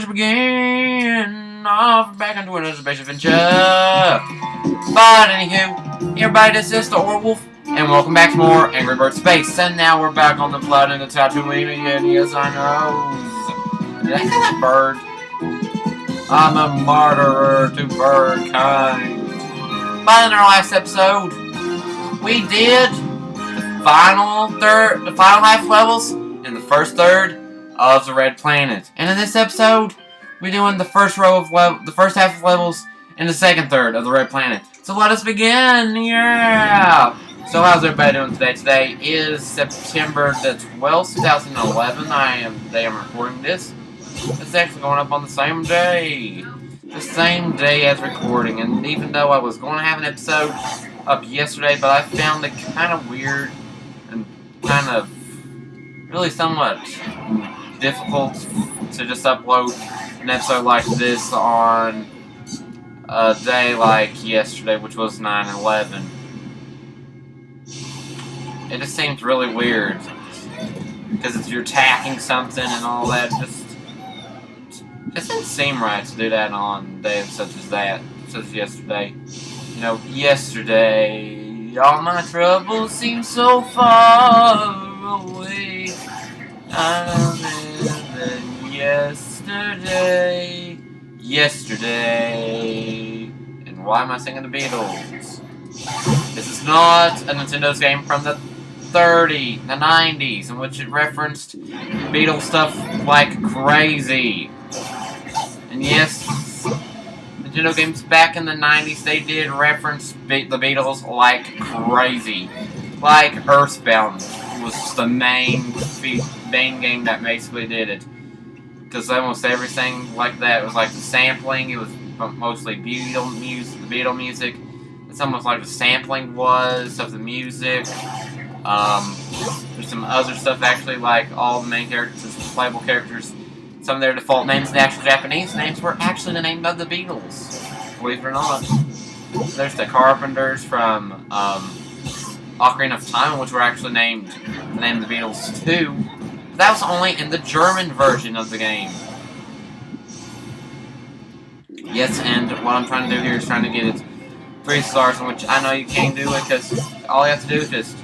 begin off back into another space adventure. But anywho, hey everybody, this is DaAuraWolf, and welcome back to more Angry Bird Space. And now we're back on the planet of Tatooine again. Yes, I know. Did I say that bird? I'm a martyr to bird kind. But in our last episode, we did the final half levels in the first third of the Red Planet. And in this episode, we're doing the first half of levels in the second third of the Red Planet. So let us begin! Yeah! So how's everybody doing today? Today is September the 12th, 2011. Today I'm recording this. It's actually going up on the same day. The same day as recording. And even though I was going to have an episode up yesterday, but I found it kind of weird and kind of really somewhat difficult to just upload an episode like this on a day like yesterday, which was 9/11. It just seems really weird because if you're attacking something and all that, it doesn't seem right to do that on days such as yesterday. You know, yesterday all my troubles seem so far away. Yesterday. And why am I singing the Beatles? This is not a Nintendo's game from the 90s, in which it referenced Beatles stuff like crazy. And yes, Nintendo games back in the 90s, they did reference the Beatles like crazy. Like Earthbound was the main game that basically did it. Because almost everything like that was like the sampling. It was mostly the Beatle music. It's almost like the sampling was of the music. There's some other stuff actually, like all the main characters, playable characters. Some of their default names, the actual Japanese names, were actually the name of the Beatles. Believe it or not. There's the Carpenters from Ocarina of Time, which were actually named the name of the Beatles too. But that was only in the German version of the game. Yes, and what I'm trying to do here is trying to get it 3 stars, in which I know you can't do it because all you have to do is just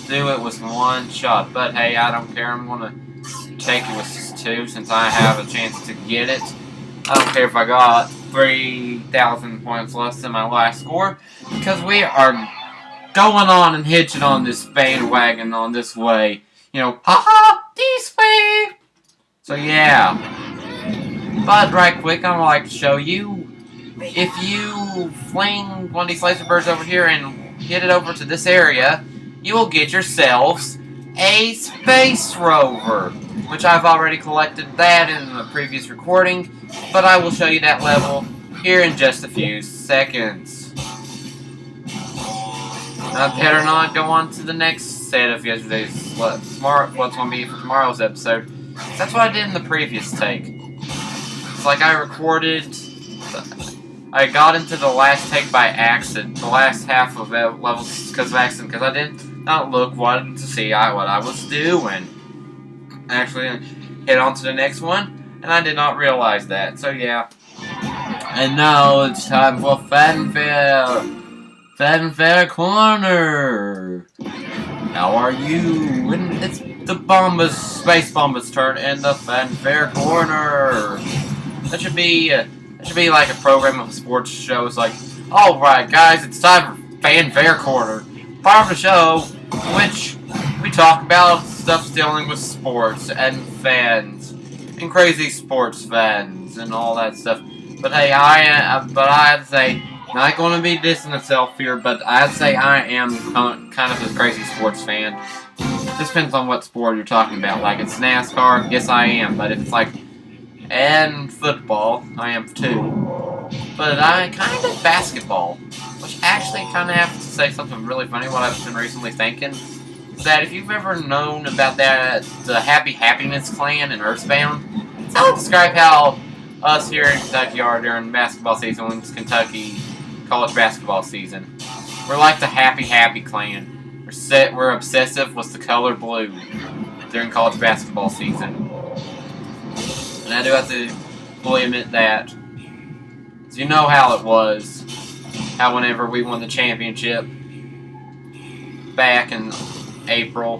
do it with one shot. But hey, I don't care. I'm gonna take it with just 2 since I have a chance to get it. I don't care if I got 3,000 points less than my last score, because we are going on and hitching on this bandwagon on this way. You know, haha, this way! So yeah. But right quick, I would like to show you, if you fling one of these laser birds over here and hit it over to this area, you will get yourselves a Space Rover, which I've already collected that in the previous recording, but I will show you that level here in just a few seconds. I better not go on to the next set of yesterday's what's going to be for tomorrow's episode. That's what I did in the previous take. It's like I got into the last take by accident, the last half of levels because of accident, because I did not look to see what I was doing. I actually hit on to the next one, and I did not realize that, so yeah. And now it's time for Fanfare! Fanfare Corner! How are you? And it's the Space Bomber's turn in the Fanfare Corner! That should be like a program of a sports show. It's like, alright guys, it's time for Fanfare Corner. Part of the show in which we talk about stuff dealing with sports and fans. And crazy sports fans and all that stuff. But hey, I'd say, not going to be dissing itself here, but I'd say I am kind of a crazy sports fan. This depends on what sport you're talking about. Like, it's NASCAR, yes I am, but if it's like, and football, I am too. But I kind of basketball, which actually kind of have to say something really funny. What I've been recently thinking is that if you've ever known about the Happy Happiness Clan in Earthbound, so I'll describe how us here in Kentucky are during basketball season when it's Kentucky college basketball season. We're like the Happy Clan. We're obsessive with the color blue during college basketball season. And I do have to fully admit that. So you know how it was. How whenever we won the championship back in April.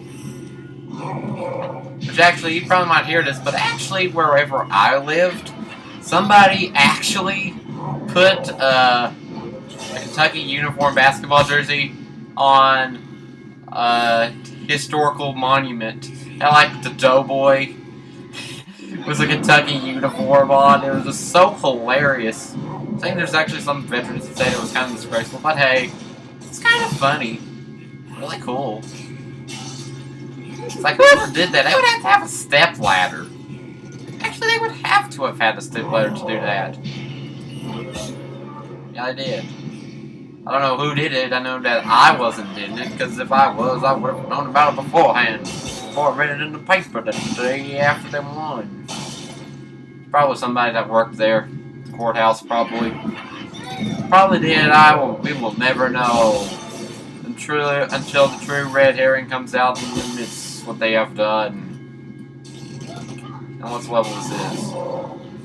Which actually, you probably might hear this, but actually wherever I lived, somebody actually put a Kentucky uniform basketball jersey on a historical monument. And like the Doughboy was a Kentucky uniform on. It was just so hilarious. I think there's actually some veterans that said it was kind of disgraceful, but hey, it's kind of funny. Really cool. It's like whoever did that, they would have to have a step ladder. Actually, they would have to have had a step ladder to do that. Yeah, they did. I don't know who did it. I know that I wasn't doing it, because if I was, I would have known about it beforehand. Before I read it in the paper the day after they won. Probably somebody that worked there. The courthouse, probably. Probably did. We will never know. Until the true red herring comes out and admits what they have done. And what level this is?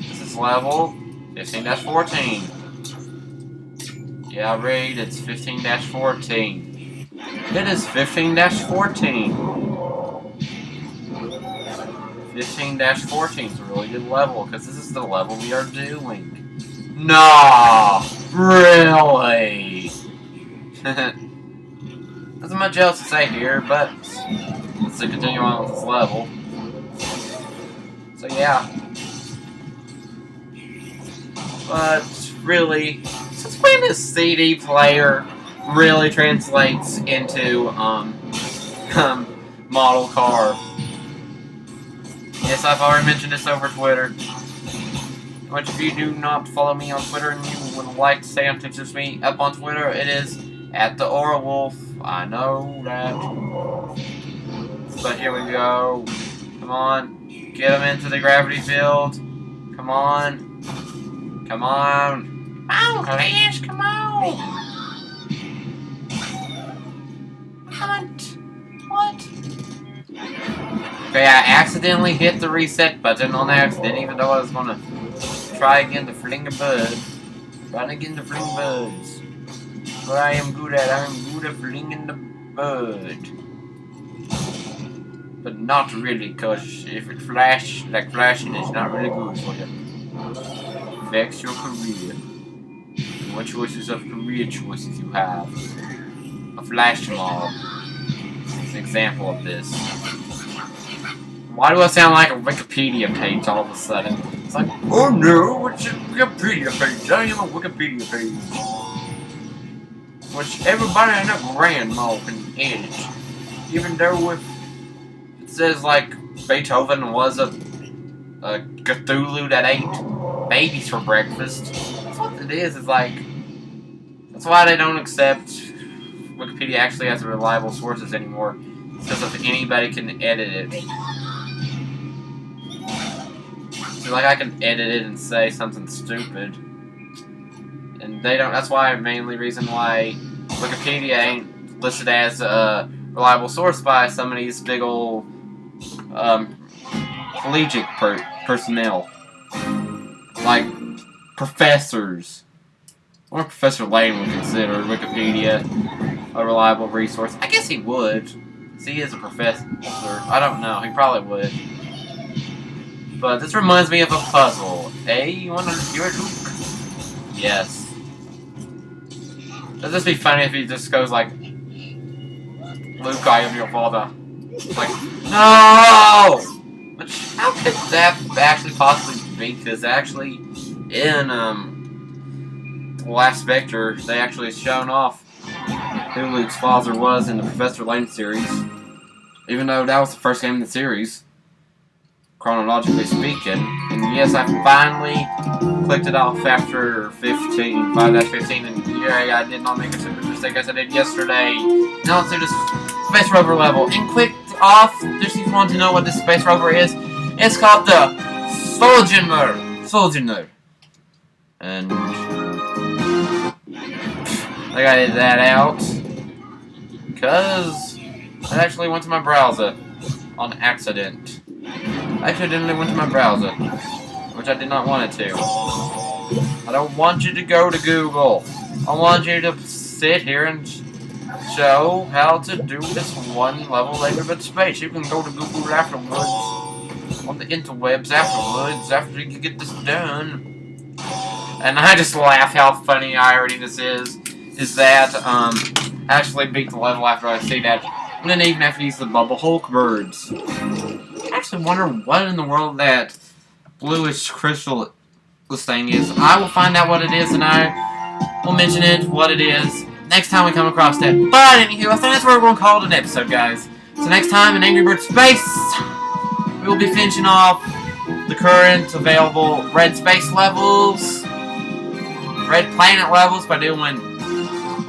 This is level 15-14. Yeah, Raid, it's 15-14. It is 15-14. 15-14 is a really good level, because this is the level we are doing. Nah! Really? Nothing much else to say here, but let's continue on with this level. So yeah. But really, since when a CD player really translates into model car? Yes, I've already mentioned this over Twitter. Which if you do not follow me on Twitter and you would like to stay on touch with me up on Twitter, it is at DaAuraWolf. I know that. But here we go. Come on. Get him into the gravity field. Come on. Come on. Come on, please. Come on. What? Okay, I accidentally hit the reset button on accident, even though I was gonna try again to fling a bird. Trying again to fling birds. What I am good at, I am good at flinging the bird. But not really, because if it flashing is not really good for you. Affects your career. What choices of career choices you have. A flash mob is an example of this. Why do I sound like a Wikipedia page all of a sudden? It's like, oh no, it's a Wikipedia page. I am a Wikipedia page. Which everybody and their grandma can edit. Even though if it says like Beethoven was a Cthulhu that ate babies for breakfast. That's what it is. It's like, that's why they don't accept Wikipedia actually has reliable sources anymore. It's because if anybody can edit it. So like I can edit it and say something stupid. And they don't, that's why, mainly reason why Wikipedia ain't listed as a reliable source by some of these big old collegiate personnel. Like professors. I wonder if Professor Lane would consider Wikipedia a reliable resource. I guess he would. Because he is a professor. I don't know. He probably would. But this reminds me of a puzzle. Hey, you want to hear it, Luke? Yes. Does this be funny if he just goes like, Luke, I am your father. It's like, no! But how could that actually possibly be? Because actually, in The Last Spectre, they actually shown off who Luke's father was in the Professor Layton series. Even though that was the first game in the series, chronologically speaking. And yes, I finally clicked it off after 15, 5-15, and yeah, I did not make a stupid mistake as I did yesterday. Now let's do this Space Rover level. And clicked off, just if you want to know what this Space Rover is, it's called the Sojourner. And I gotta that out because I actually went to my browser on accident. I accidentally went to my browser. which I did not want it to. I don't want you to go to Google. I want you to sit here and show how to do this one level later but space. You can go to Google afterwards, on the interwebs afterwards, after you get this done. And I just laugh how funny irony this is that, actually beat the level after I see that, and then even have to use the Bubble Hulk birds. I actually wonder what in the world that bluish crystal this thing is. I will find out what it is, and I will mention it, what it is, next time we come across that. But anywho, I think that's where we're going to call it an episode, guys. So next time in Angry Bird Space, we will be finishing off the current available red space levels, red planet levels, by doing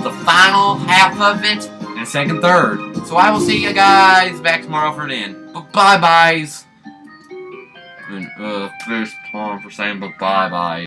the final half of it and second third. So I will see you guys back tomorrow for then. Bye-byes. And, first time for saying bye-bye.